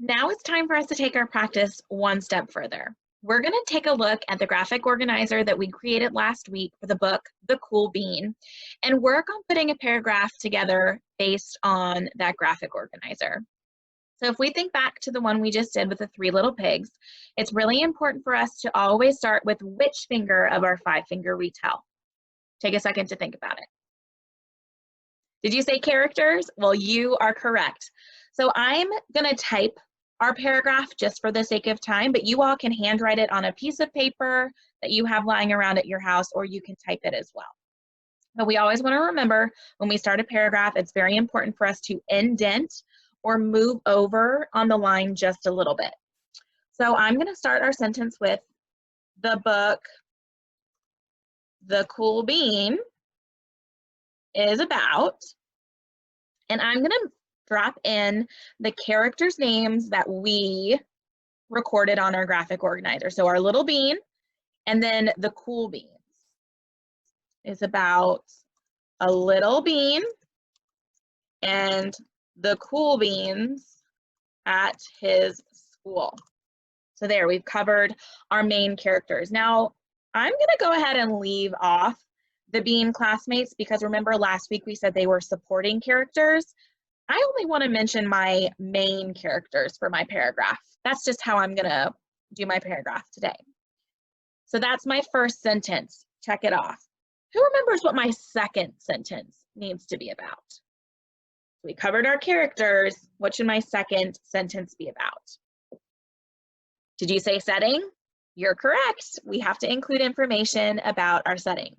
Now it's time for us to take our practice one step further. We're going to take a look at the graphic organizer that we created last week for the book, The Cool Bean, and work on putting a paragraph together based on that graphic organizer. So if we think back to the one we just did with the 3 little pigs, it's really important for us to always start with which finger of our 5-finger retell. Take a second to think about it. Did you say characters? Well, you are correct. So I'm going to type our paragraph just for the sake of time, but you all can handwrite it on a piece of paper that you have lying around at your house, or you can type it as well. But we always want to remember when we start a paragraph, it's very important for us to indent or move over on the line just a little bit. So I'm going to start our sentence with the book, The Cool Bean is about, and I'm going to drop in the characters' names that we recorded on our graphic organizer. So our little bean, and then the cool beans is about a little bean and the cool beans at his school. So there, we've covered our main characters. Now, I'm gonna go ahead and leave off the bean classmates because remember last week we said they were supporting characters. I only want to mention my main characters for my paragraph. That's just how I'm gonna do my paragraph today. So that's my first sentence. Check it off. Who remembers what my second sentence needs to be about? We covered our characters. What should my second sentence be about? Did you say setting? You're correct. We have to include information about our setting.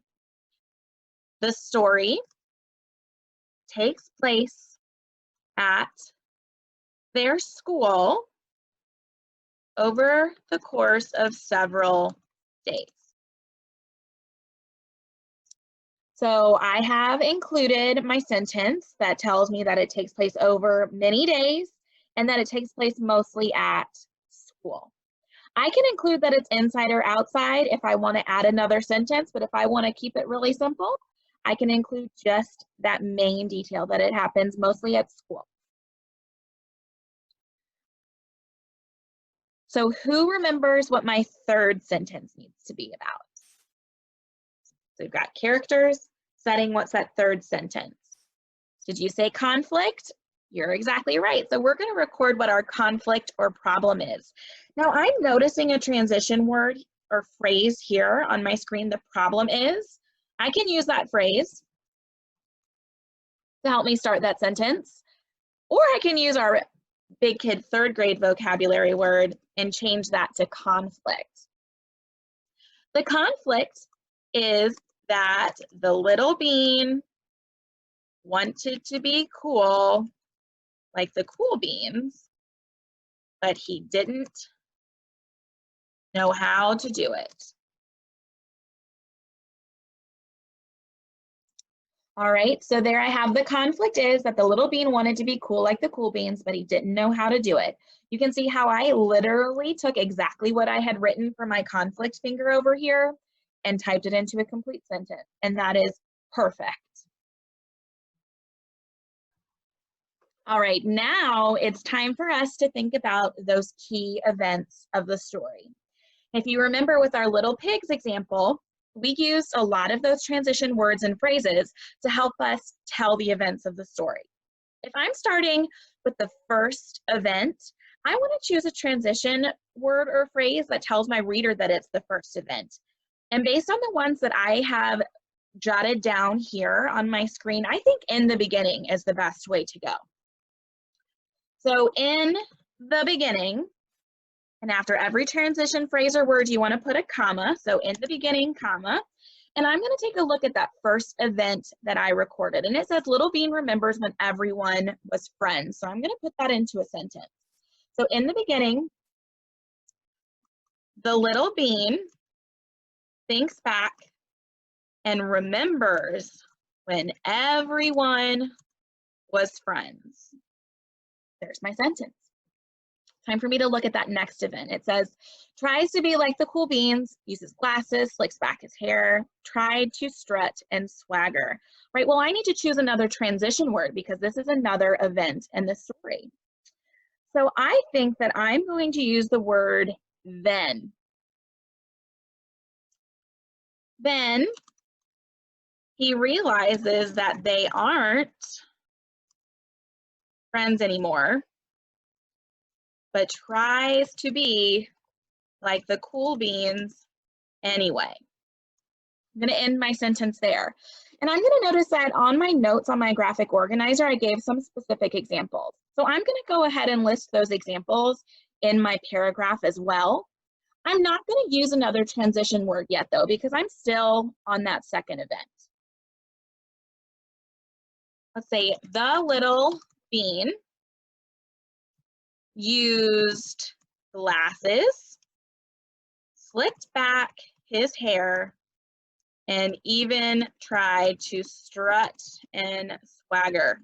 The story takes place at their school over the course of several days. So I have included my sentence that tells me that it takes place over many days and that it takes place mostly at school. I can include that it's inside or outside if I want to add another sentence, but if I want to keep it really simple, I can include just that main detail that it happens mostly at school. So who remembers what my third sentence needs to be about? So we've got characters, setting, what's that third sentence? Did you say conflict? You're exactly right. So we're going to record what our conflict or problem is. Now I'm noticing a transition word or phrase here on my screen, the problem is. I can use that phrase to help me start that sentence, or I can use our big kid 3rd grade vocabulary word and change that to conflict. The conflict is that the little bean wanted to be cool, like the cool beans, but he didn't know how to do it. All right, so there I have the conflict is that the little bean wanted to be cool like the cool beans, but he didn't know how to do it. You can see how I literally took exactly what I had written for my conflict finger over here and typed it into a complete sentence, and that is perfect. All right, now it's time for us to think about those key events of the story. If you remember with our little pigs example, we used a lot of those transition words and phrases to help us tell the events of the story. If I'm starting with the first event, I want to choose a transition word or phrase that tells my reader that it's the first event. And based on the ones that I have jotted down here on my screen, I think in the beginning is the best way to go. So in the beginning, and after every transition phrase or word, you want to put a comma. So in the beginning, comma. And I'm going to take a look at that first event that I recorded. And it says, Little Bean remembers when everyone was friends. So I'm going to put that into a sentence. So in the beginning, the little bean thinks back and remembers when everyone was friends. There's my sentence. Time for me to look at that next event. It says, tries to be like the cool beans, uses glasses, slicks back his hair, tried to strut and swagger. Right, well, I need to choose another transition word because this is another event in the story. So I think that I'm going to use the word then. Then he realizes that they aren't friends anymore, but tries to be like the cool beans anyway. I'm going to end my sentence there. And I'm going to notice that on my notes on my graphic organizer, I gave some specific examples. So I'm going to go ahead and list those examples in my paragraph as well. I'm not going to use another transition word yet, though, because I'm still on that second event. Let's say the little bean used glasses, slicked back his hair, and even tried to strut and swagger.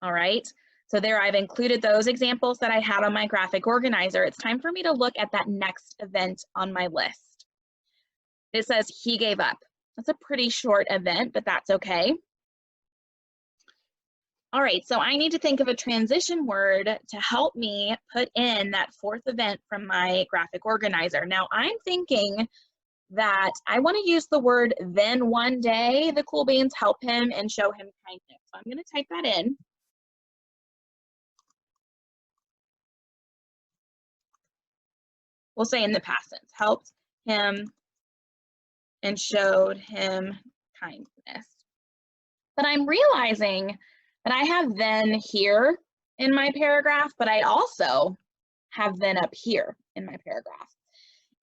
All right, so there I've included those examples that I had on my graphic organizer. It's time for me to look at that next event on my list. It says he gave up. That's a pretty short event, but that's okay. All right, so I need to think of a transition word to help me put in that fourth event from my graphic organizer. Now I'm thinking that I want to use the word then one day the cool beans help him and show him kindness. So I'm going to type that in. We'll say in the past tense, helped him and showed him kindness. But I'm realizing that I have then here in my paragraph, but I also have then up here in my paragraph.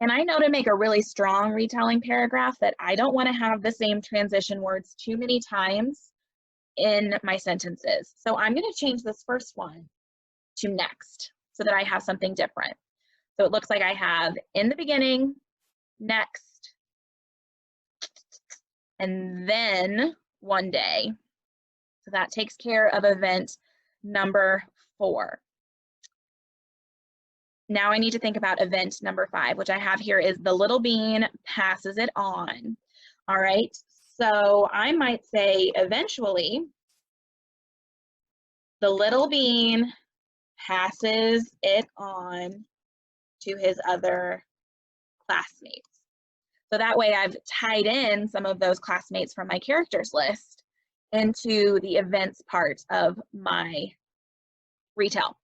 And I know to make a really strong retelling paragraph that I don't want to have the same transition words too many times in my sentences. So I'm going to change this first one to next so that I have something different. So it looks like I have in the beginning, next, and then one day. So that takes care of event number 4. Now I need to think about event number 5, which I have here is the little bean passes it on. All right, so I might say eventually the little bean passes it on to his other classmates. So that way I've tied in some of those classmates from my characters list into the events part of my retell.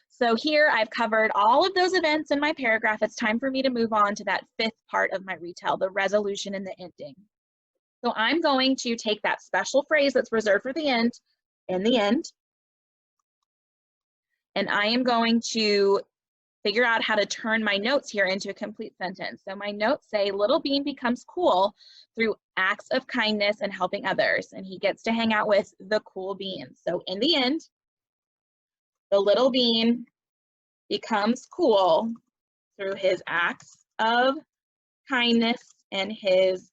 So here I've covered all of those events in my paragraph. It's time for me to move on to that 5th part of my retell, the resolution and the ending. So I'm going to take that special phrase that's reserved for the end, in the end, and I am going to figure out how to turn my notes here into a complete sentence. So my notes say, little bean becomes cool through acts of kindness and helping others, and he gets to hang out with the cool beans. So in the end, the little bean becomes cool through his acts of kindness and his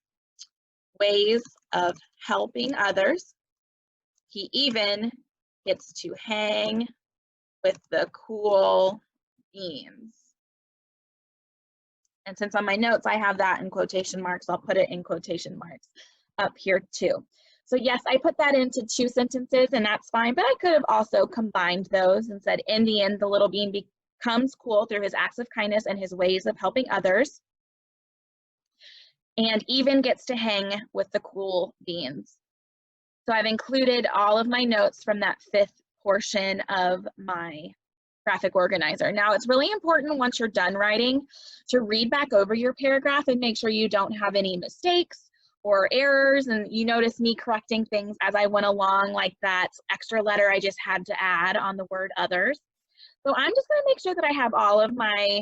ways of helping others. He even gets to hang with the cool beans. And since on my notes I have that in quotation marks, I'll put it in quotation marks up here too. So yes, I put that into 2 sentences and that's fine, but I could have also combined those and said, in the end, the little bean becomes cool through his acts of kindness and his ways of helping others, and even gets to hang with the cool beans. So I've included all of my notes from that 5th portion of my graphic organizer. Now it's really important once you're done writing to read back over your paragraph and make sure you don't have any mistakes or errors, and you notice me correcting things as I went along, like that extra letter I just had to add on the word others. So I'm just going to make sure that I have all of my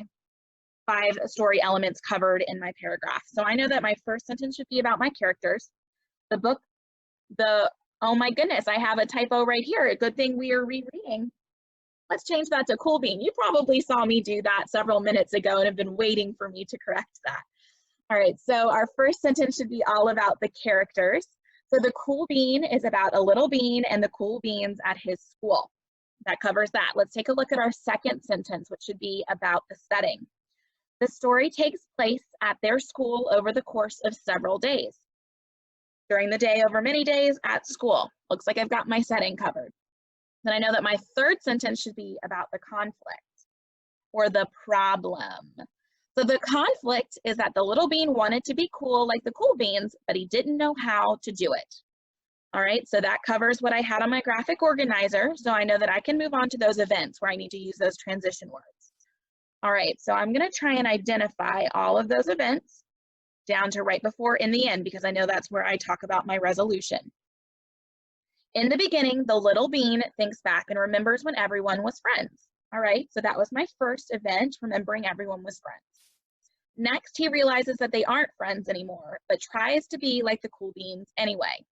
5 story elements covered in my paragraph. So I know that my first sentence should be about my characters. The book, oh my goodness, I have a typo right here. A good thing we are rereading. Let's change that to cool bean. You probably saw me do that several minutes ago and have been waiting for me to correct that. All right, so our first sentence should be all about the characters. So the cool bean is about a little bean and the cool beans at his school. That covers that. Let's take a look at our second sentence, which should be about the setting. The story takes place at their school over the course of several days. During the day, over many days, at school. Looks like I've got my setting covered. Then I know that my third sentence should be about the conflict or the problem. So the conflict is that the little bean wanted to be cool like the cool beans, but he didn't know how to do it. All right, so that covers what I had on my graphic organizer. So I know that I can move on to those events where I need to use those transition words. All right, so I'm gonna try and identify all of those events down to right before in the end, because I know that's where I talk about my resolution. In the beginning, the little bean thinks back and remembers when everyone was friends. All right, so that was my first event, remembering everyone was friends. Next, he realizes that they aren't friends anymore, but tries to be like the cool beans anyway.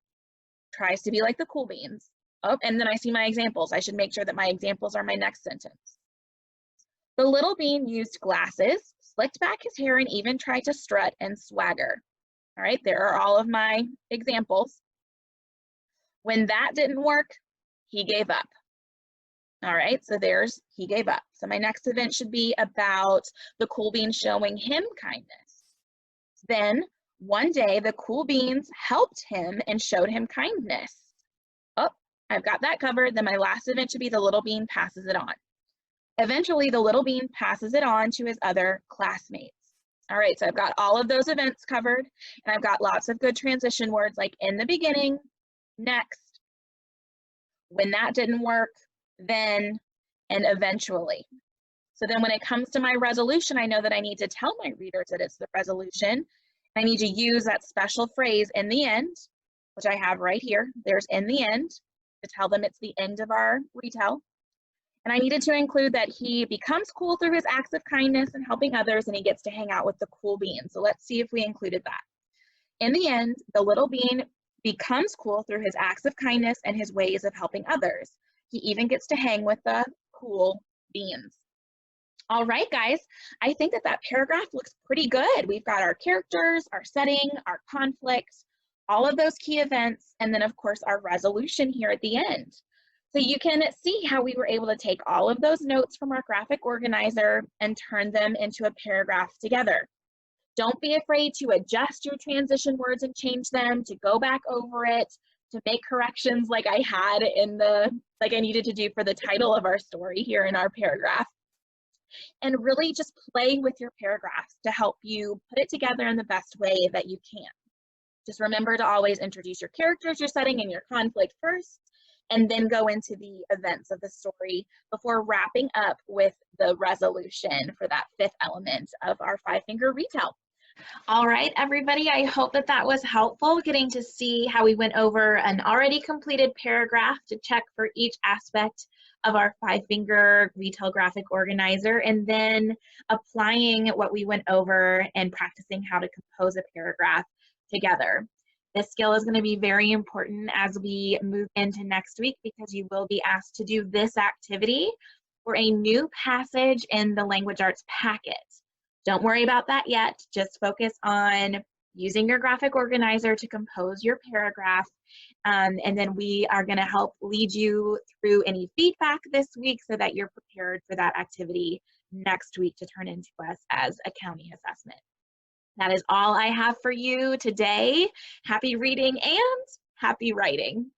Tries to be like the cool beans. Oh, and then I see my examples. I should make sure that my examples are my next sentence. The little bean used glasses, slicked back his hair, and even tried to strut and swagger. All right, there are all of my examples. When that didn't work, he gave up. All right, so there's he gave up. So my next event should be about the cool beans showing him kindness. Then one day the cool beans helped him and showed him kindness. Oh, I've got that covered. Then my last event should be the little bean passes it on. Eventually the little bean passes it on to his other classmates. All right, so I've got all of those events covered, and I've got lots of good transition words like in the beginning, next, when that didn't work, then, and eventually. So then when it comes to my resolution, I know that I need to tell my readers that it's the resolution. I need to use that special phrase in the end, which I have right here. There's in the end, to tell them it's the end of our retell. And I needed to include that he becomes cool through his acts of kindness and helping others, and he gets to hang out with the cool bean. So let's see if we included that. In the end, the little bean becomes cool through his acts of kindness and his ways of helping others. He even gets to hang with the cool beans. All right, guys, I think that that paragraph looks pretty good. We've got our characters, our setting, our conflict, all of those key events, and then of course our resolution here at the end. So you can see how we were able to take all of those notes from our graphic organizer and turn them into a paragraph together. Don't be afraid to adjust your transition words and change them, to go back over it, to make corrections like I had in like I needed to do for the title of our story here in our paragraph. And really just play with your paragraphs to help you put it together in the best way that you can. Just remember to always introduce your characters, your setting, and your conflict first, and then go into the events of the story before wrapping up with the resolution for that fifth element of our 5-finger retell. All right, everybody, I hope that that was helpful, getting to see how we went over an already completed paragraph to check for each aspect of our 5-finger retell graphic organizer, and then applying what we went over and practicing how to compose a paragraph together. This skill is going to be very important as we move into next week, because you will be asked to do this activity for a new passage in the language arts packet. Don't worry about that yet. Just focus on using your graphic organizer to compose your paragraph. And then we are going to help lead you through any feedback this week so that you're prepared for that activity next week to turn into us as a county assessment. That is all I have for you today. Happy reading and happy writing.